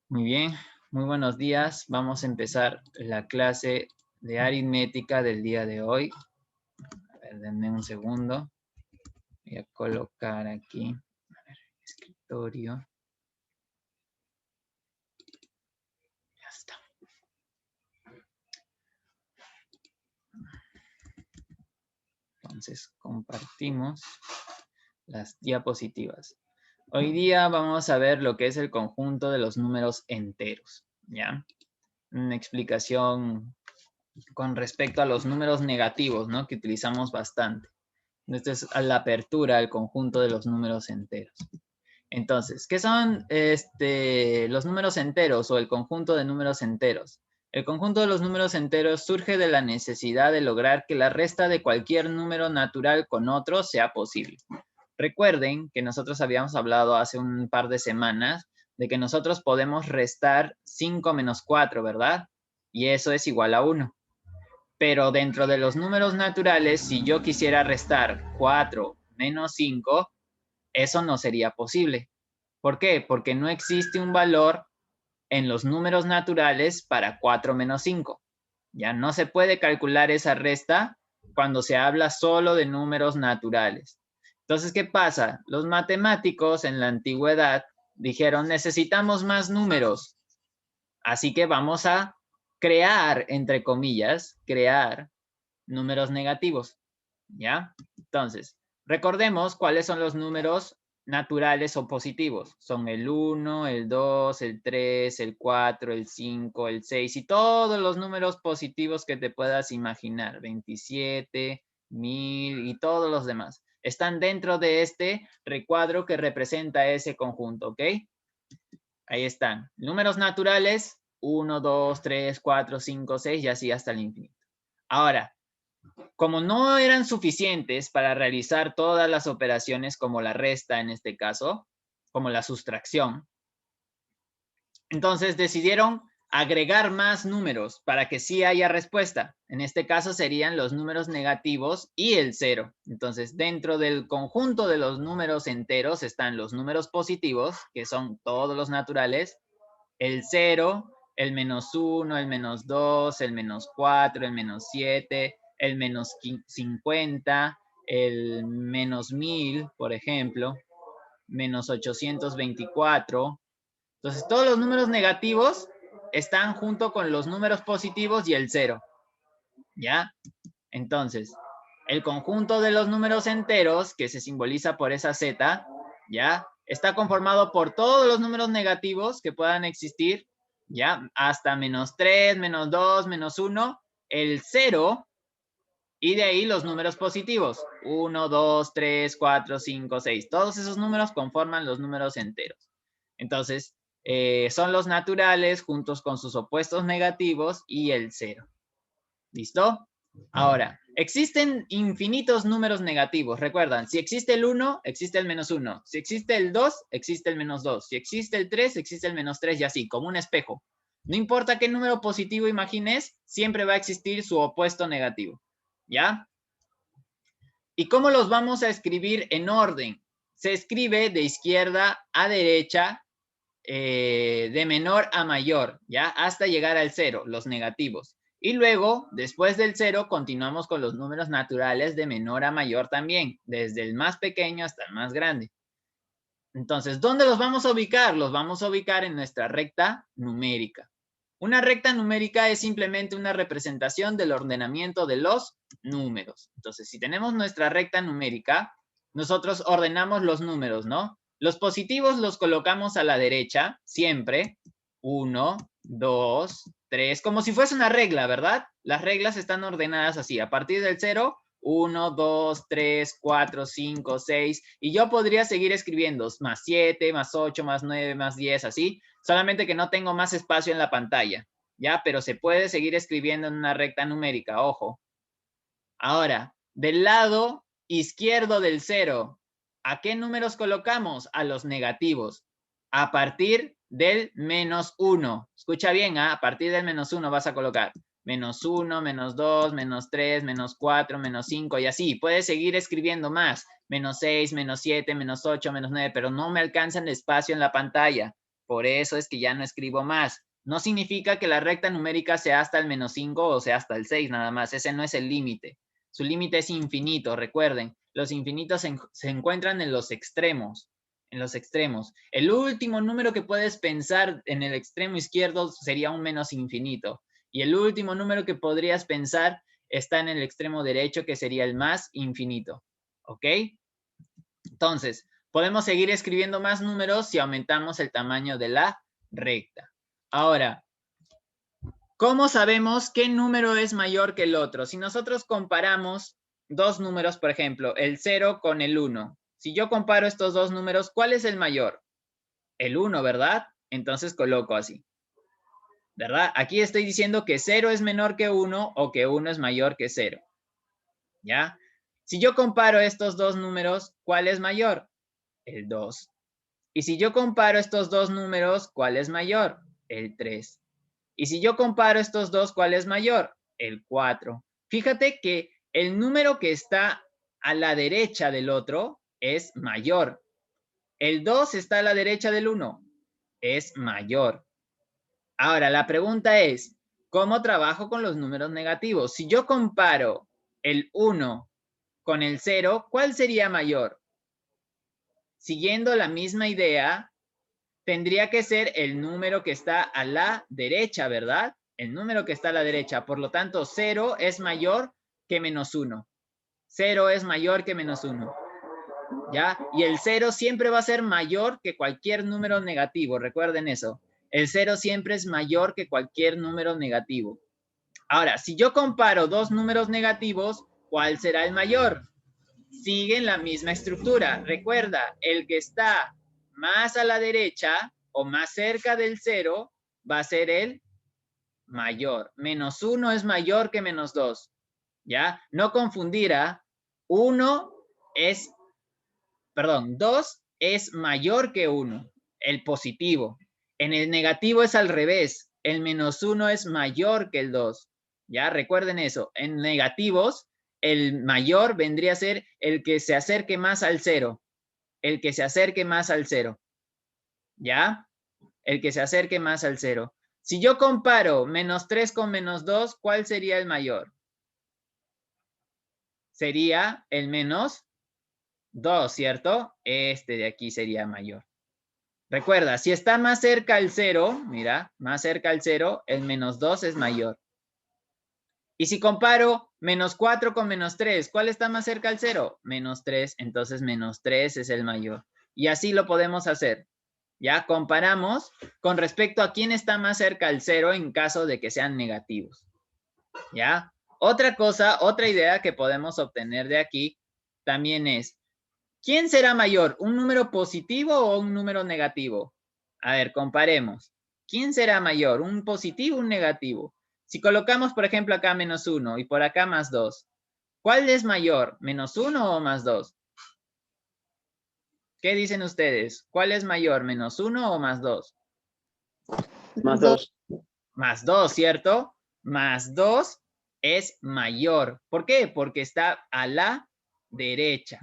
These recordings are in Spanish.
Muy bien, muy buenos días. Vamos a empezar la clase de aritmética del día de hoy. A ver, denme un segundo. Voy a colocar aquí, escritorio. Ya está. Entonces, compartimos las diapositivas. Hoy día vamos a ver lo que es el conjunto de los números enteros, ¿ya? Una explicación con respecto a los números negativos, ¿no? Que utilizamos bastante. Esta es la apertura al conjunto de los números enteros. Entonces, ¿qué son los números enteros o el conjunto de números enteros? El conjunto de los números enteros surge de la necesidad de lograr que la resta de cualquier número natural con otro sea posible. Recuerden que nosotros habíamos hablado hace un par de semanas de que nosotros podemos restar 5 menos 4, ¿verdad? Y eso es igual a 1. Pero dentro de los números naturales, si yo quisiera restar 4 menos 5, eso no sería posible. ¿Por qué? Porque no existe un valor en los números naturales para 4 menos 5. Ya no se puede calcular esa resta cuando se habla solo de números naturales. Entonces, ¿qué pasa? Los matemáticos en la antigüedad dijeron, necesitamos más números. Así que vamos a crear, entre comillas, crear números negativos. ¿Ya? Entonces, recordemos cuáles son los números naturales o positivos. Son el 1, el 2, el 3, el 4, el 5, el 6 y todos los números positivos que te puedas imaginar. 27, 1000 y todos los demás. Están dentro de este recuadro que representa ese conjunto, ¿ok? Ahí están. Números naturales, 1, 2, 3, 4, 5, 6 y así hasta el infinito. Ahora, como no eran suficientes para realizar todas las operaciones como la resta en este caso, como la sustracción, entonces decidieron agregar más números para que sí haya respuesta. En este caso serían los números negativos y el 0. Entonces, dentro del conjunto de los números enteros están los números positivos, que son todos los naturales, el 0, el menos 1, el menos 2, el menos 4, el menos 7, el menos 50, el menos 1000, por ejemplo, menos 824. Entonces, todos los números negativos están junto con los números positivos y el 0. ¿Ya? Entonces, el conjunto de los números enteros, que se simboliza por esa Z, ¿ya? Está conformado por todos los números negativos que puedan existir, ¿ya? Hasta menos 3, menos 2, menos 1, el 0, y de ahí los números positivos. 1, 2, 3, 4, 5, 6. Todos esos números conforman los números enteros. Entonces, son los naturales juntos con sus opuestos negativos y el 0. ¿Listo? Ahora, existen infinitos números negativos. Recuerdan, si existe el 1, existe el menos 1. Si existe el 2, existe el menos 2. Si existe el 3, existe el menos 3 y así, como un espejo. No importa qué número positivo imagines, siempre va a existir su opuesto negativo. ¿Ya? ¿Y cómo los vamos a escribir en orden? Se escribe de izquierda a derecha, de menor a mayor, ¿ya? Hasta llegar al 0, los negativos. Y luego, después del 0, continuamos con los números naturales de menor a mayor también, desde el más pequeño hasta el más grande. Entonces, ¿dónde los vamos a ubicar? Los vamos a ubicar en nuestra recta numérica. Una recta numérica es simplemente una representación del ordenamiento de los números. Entonces, si tenemos nuestra recta numérica, nosotros ordenamos los números, ¿no? Los positivos los colocamos a la derecha, siempre. 1, 2, 3, como si fuese una regla, ¿verdad? Las reglas están ordenadas así. A partir del 0, 1, 2, 3, 4, 5, 6. Y yo podría seguir escribiendo más 7, más 8, más 9, más 10, así. Solamente que no tengo más espacio en la pantalla. ¿Ya? Pero se puede seguir escribiendo en una recta numérica, ojo. Ahora, del lado izquierdo del 0, ¿a qué números colocamos? A los negativos. A partir del menos 1. Escucha bien, ¿eh? A partir del menos 1 vas a colocar menos 1, menos 2, menos 3, menos 4, menos 5 y así. Puedes seguir escribiendo más. Menos 6, menos 7, menos 8, menos 9, pero no me alcanza el espacio en la pantalla. Por eso es que ya no escribo más. No significa que la recta numérica sea hasta el -5 o sea hasta el 6 nada más. Ese no es el límite. Su límite es infinito, recuerden. Los infinitos se encuentran en los extremos. En los extremos. El último número que puedes pensar en el extremo izquierdo sería un menos infinito. Y el último número que podrías pensar está en el extremo derecho, que sería el más infinito. ¿Ok? Entonces, podemos seguir escribiendo más números si aumentamos el tamaño de la recta. Ahora, ¿cómo sabemos qué número es mayor que el otro? Si nosotros comparamos dos números, por ejemplo, el 0 con el 1. Si yo comparo estos dos números, ¿cuál es el mayor? El 1, ¿verdad? Entonces coloco así. ¿Verdad? Aquí estoy diciendo que 0 es menor que 1 o que 1 es mayor que 0. ¿Ya? Si yo comparo estos dos números, ¿cuál es mayor? El 2. Y si yo comparo estos dos números, ¿cuál es mayor? El 3. Y si yo comparo estos dos, ¿cuál es mayor? El 4. Fíjate que el número que está a la derecha del otro es mayor. El 2 está a la derecha del 1. Es mayor. Ahora, la pregunta es, ¿cómo trabajo con los números negativos? Si yo comparo el 1 con el 0, ¿cuál sería mayor? Siguiendo la misma idea, tendría que ser el número que está a la derecha, ¿verdad? El número que está a la derecha. Por lo tanto, 0 es mayor que -1. 0 es mayor que -1. ¿Ya? Y el 0 siempre va a ser mayor que cualquier número negativo. Recuerden eso. El 0 siempre es mayor que cualquier número negativo. Ahora, si yo comparo dos números negativos, ¿cuál será el mayor? Siguen la misma estructura. Recuerda, el que está más a la derecha o más cerca del 0 va a ser el mayor. -1 es mayor que -2. ¿Ya? No confundir, 2 es mayor que 1, el positivo. En el negativo es al revés. El -1 es mayor que el 2. ¿Ya? Recuerden eso. En negativos, el mayor vendría a ser el que se acerque más al 0. El que se acerque más al 0. ¿Ya? El que se acerque más al 0. Si yo comparo -3 con -2, ¿cuál sería el mayor? Sería el -2, ¿cierto? Este de aquí sería mayor. Recuerda, si está más cerca al 0, mira, más cerca al 0, el -2 es mayor. Y si comparo -4 con -3, ¿cuál está más cerca al 0? -3, entonces -3 es el mayor. Y así lo podemos hacer. Ya comparamos con respecto a quién está más cerca al 0 en caso de que sean negativos. ¿Ya? Otra cosa, otra idea que podemos obtener de aquí también es, ¿quién será mayor? ¿Un número positivo o un número negativo? A ver, comparemos. ¿Quién será mayor? ¿Un positivo o un negativo? Si colocamos, por ejemplo, acá -1 y por acá +2, ¿cuál es mayor? ¿-1 o +2? ¿Qué dicen ustedes? ¿Cuál es mayor? ¿-1 o +2? +2. +2, ¿cierto? +2 es mayor. ¿Por qué? Porque está a la derecha.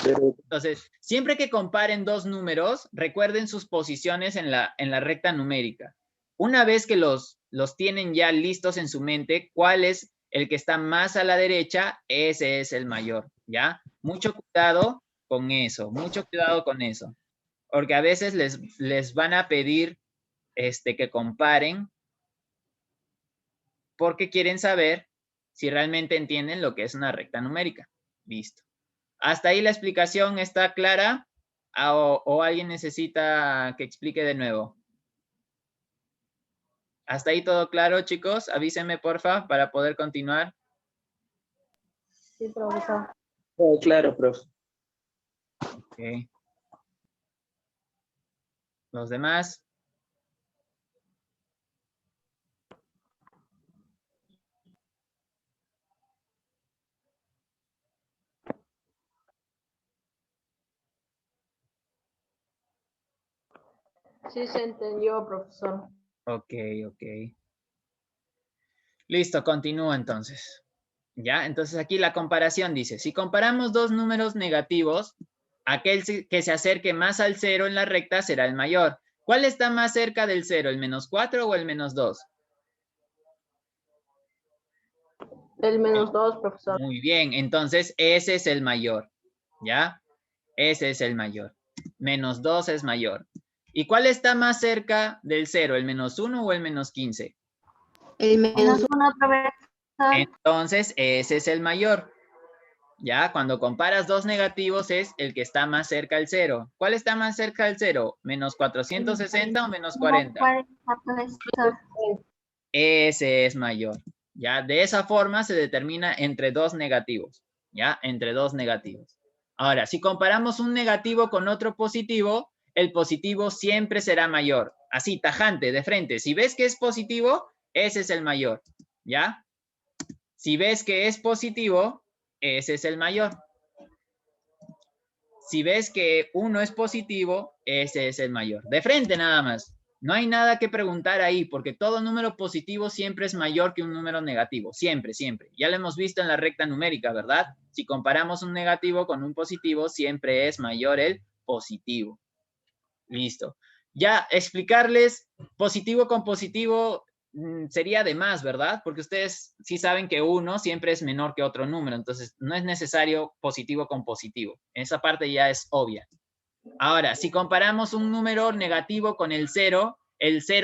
Entonces, siempre que comparen dos números, recuerden sus posiciones en la recta numérica. Una vez que los tienen ya listos en su mente, ¿cuál es el que está más a la derecha? Ese es el mayor, ¿ya? Mucho cuidado con eso, mucho cuidado con eso. Porque a veces les van a pedir que comparen porque quieren saber si realmente entienden lo que es una recta numérica. Listo. ¿Hasta ahí la explicación está clara? ¿O alguien necesita que explique de nuevo? ¿Hasta ahí todo claro, chicos? Avísenme, porfa, para poder continuar. Sí, profesor. Todo claro, profe. Ok. ¿Los demás? Sí se entendió, profesor. Ok, ok. Listo, continúo entonces. ¿Ya? Entonces aquí la comparación dice, si comparamos dos números negativos, aquel que se acerque más al 0 en la recta será el mayor. ¿Cuál está más cerca del 0, el -4 o el -2? El -2, profesor. Muy bien, entonces ese es el mayor, ¿ya? Ese es el mayor. -2 es mayor. ¿Y cuál está más cerca del 0, el -1 o el -15? El menos Una profesor. Entonces ese es el mayor. Ya, cuando comparas dos negativos es el que está más cerca del 0. ¿Cuál está más cerca del 0? ¿-460 o -40? profesor. Ese es mayor. Ya, de esa forma se determina entre dos negativos. Ya, entre dos negativos. Ahora, si comparamos un negativo con otro positivo, el positivo siempre será mayor. Así, tajante, de frente. Si ves que es positivo, ese es el mayor. ¿Ya? Si ves que es positivo, ese es el mayor. Si ves que uno es positivo, ese es el mayor. De frente nada más. No hay nada que preguntar ahí, porque todo número positivo siempre es mayor que un número negativo. Siempre, siempre. Ya lo hemos visto en la recta numérica, ¿verdad? Si comparamos un negativo con un positivo, siempre es mayor el positivo. Listo. Ya explicarles positivo con positivo sería de más, ¿verdad? Porque ustedes sí saben que uno siempre es menor que otro número, entonces no es necesario positivo con positivo. Esa parte ya es obvia. Ahora, si comparamos un número negativo con el 0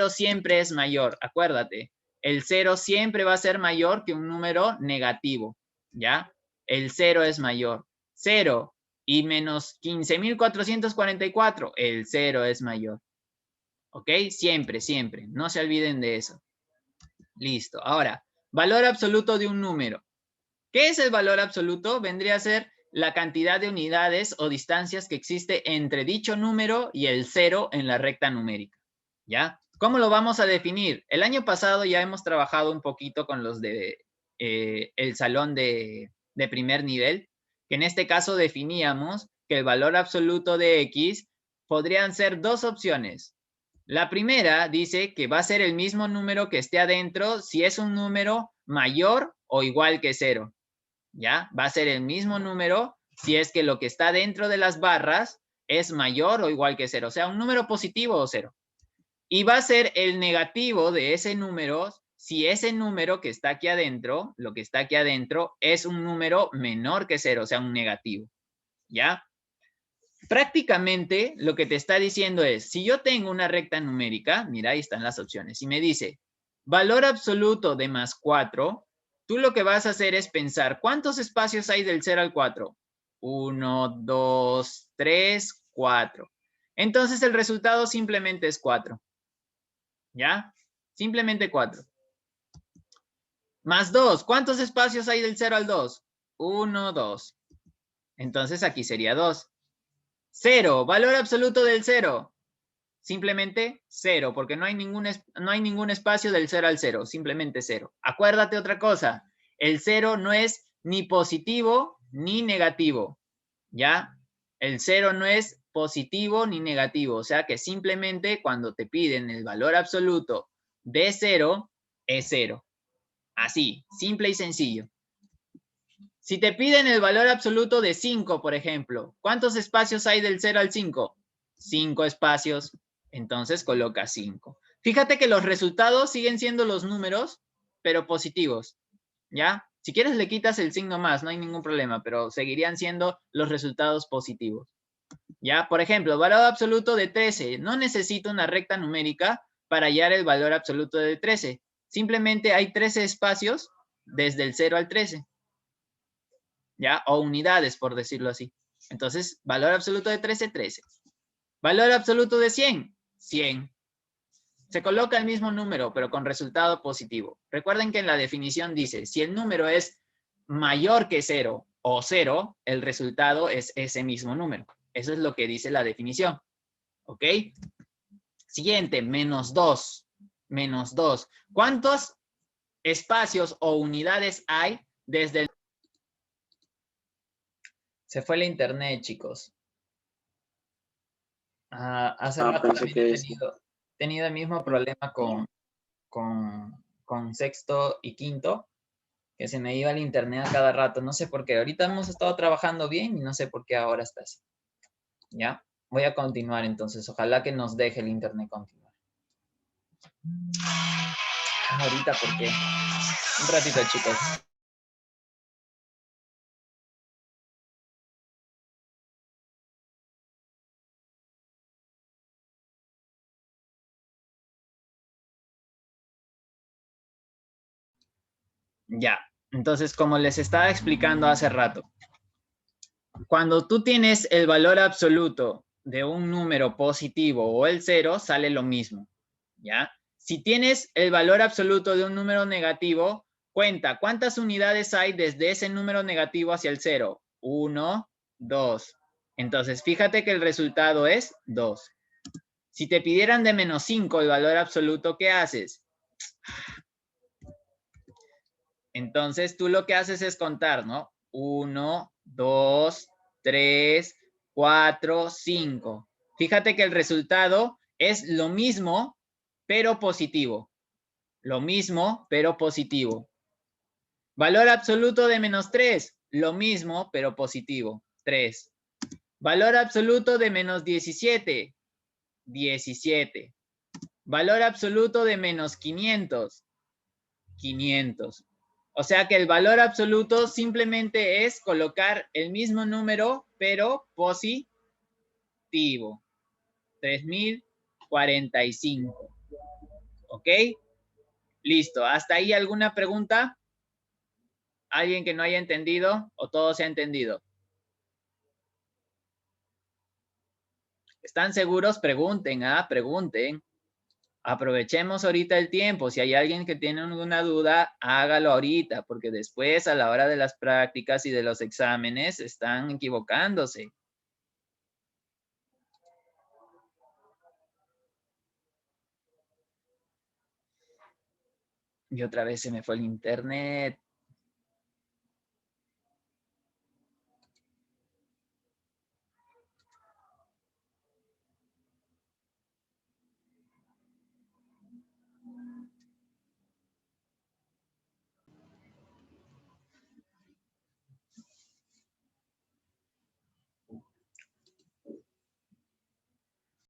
siempre es mayor, acuérdate. El 0 siempre va a ser mayor que un número negativo, ¿ya? El 0 es mayor. 0 y menos 15.444, el 0 es mayor. ¿Ok? Siempre, siempre. No se olviden de eso. Listo. Ahora, valor absoluto de un número. ¿Qué es el valor absoluto? Vendría a ser la cantidad de unidades o distancias que existe entre dicho número y el 0 en la recta numérica. ¿Ya? ¿Cómo lo vamos a definir? El año pasado ya hemos trabajado un poquito con los de el salón de primer nivel, que en este caso definíamos que el valor absoluto de X podrían ser dos opciones. La primera dice que va a ser el mismo número que esté adentro si es un número mayor o igual que 0. ¿Ya? Va a ser el mismo número si es que lo que está dentro de las barras es mayor o igual que 0. O sea, un número positivo o 0. Y va a ser el negativo de ese número si ese número que está aquí adentro, lo que está aquí adentro, es un número menor que 0, o sea, un negativo. ¿Ya? Prácticamente lo que te está diciendo es, si yo tengo una recta numérica, mira, ahí están las opciones, y me dice, valor absoluto de +4, tú lo que vas a hacer es pensar, ¿cuántos espacios hay del 0 al 4? 1, 2, 3, 4. Entonces el resultado simplemente es 4. ¿Ya? Simplemente 4. +2, ¿cuántos espacios hay del 0 al 2? 1, 2. Entonces aquí sería 2. 0, valor absoluto del 0. Simplemente 0, porque no hay ningún espacio del 0 al 0, simplemente 0. Acuérdate otra cosa, el 0 no es ni positivo ni negativo, ¿ya? El 0 no es positivo ni negativo, o sea que simplemente cuando te piden el valor absoluto de 0, es 0. Así, simple y sencillo. Si te piden el valor absoluto de 5, por ejemplo, ¿cuántos espacios hay del 0 al 5? 5 espacios. Entonces coloca 5. Fíjate que los resultados siguen siendo los números, pero positivos. ¿Ya? Si quieres le quitas el signo más, no hay ningún problema, pero seguirían siendo los resultados positivos. ¿Ya? Por ejemplo, valor absoluto de 13. No necesito una recta numérica para hallar el valor absoluto de 13. Simplemente hay 13 espacios desde el 0 al 13. ¿Ya? O unidades, por decirlo así. Entonces, valor absoluto de 13, 13. Valor absoluto de 100, 100. Se coloca el mismo número, pero con resultado positivo. Recuerden que en la definición dice, si el número es mayor que 0 o 0, el resultado es ese mismo número. Eso es lo que dice la definición. ¿Ok? Siguiente, -2. -2. ¿Cuántos espacios o unidades hay desde el... Se fue el internet, chicos. Hace rato pensé también que he tenido el mismo problema con sexto y quinto, que se me iba el internet a cada rato. No sé por qué. Ahorita hemos estado trabajando bien y no sé por qué ahora está así. ¿Ya? Voy a continuar entonces. Ojalá que nos deje el internet continuar. Ahorita, ¿por qué? Un ratito, chicos. Ya. Entonces, como les estaba explicando hace rato, cuando tú tienes el valor absoluto de un número positivo o el 0, sale lo mismo, ¿ya? Si tienes el valor absoluto de un número negativo, cuenta cuántas unidades hay desde ese número negativo hacia el 0. 1, 2. Entonces, fíjate que el resultado es 2. Si te pidieran de menos 5 el valor absoluto, ¿qué haces? Entonces, tú lo que haces es contar, ¿no? 1, 2, 3, 4, 5. Fíjate que el resultado es lo mismo, pero positivo. Lo mismo, pero positivo. Valor absoluto de menos 3. Lo mismo, pero positivo. 3. Valor absoluto de menos 17. 17. Valor absoluto de menos 500. 500. O sea que el valor absoluto simplemente es colocar el mismo número, pero positivo. 3045. ¿Ok? Listo. ¿Hasta ahí alguna pregunta? ¿Alguien que no haya entendido o todo se ha entendido? ¿Están seguros? Pregunten, pregunten. Aprovechemos ahorita el tiempo. Si hay alguien que tiene alguna duda, hágalo ahorita, porque después a la hora de las prácticas y de los exámenes están equivocándose. Y otra vez se me fue el internet.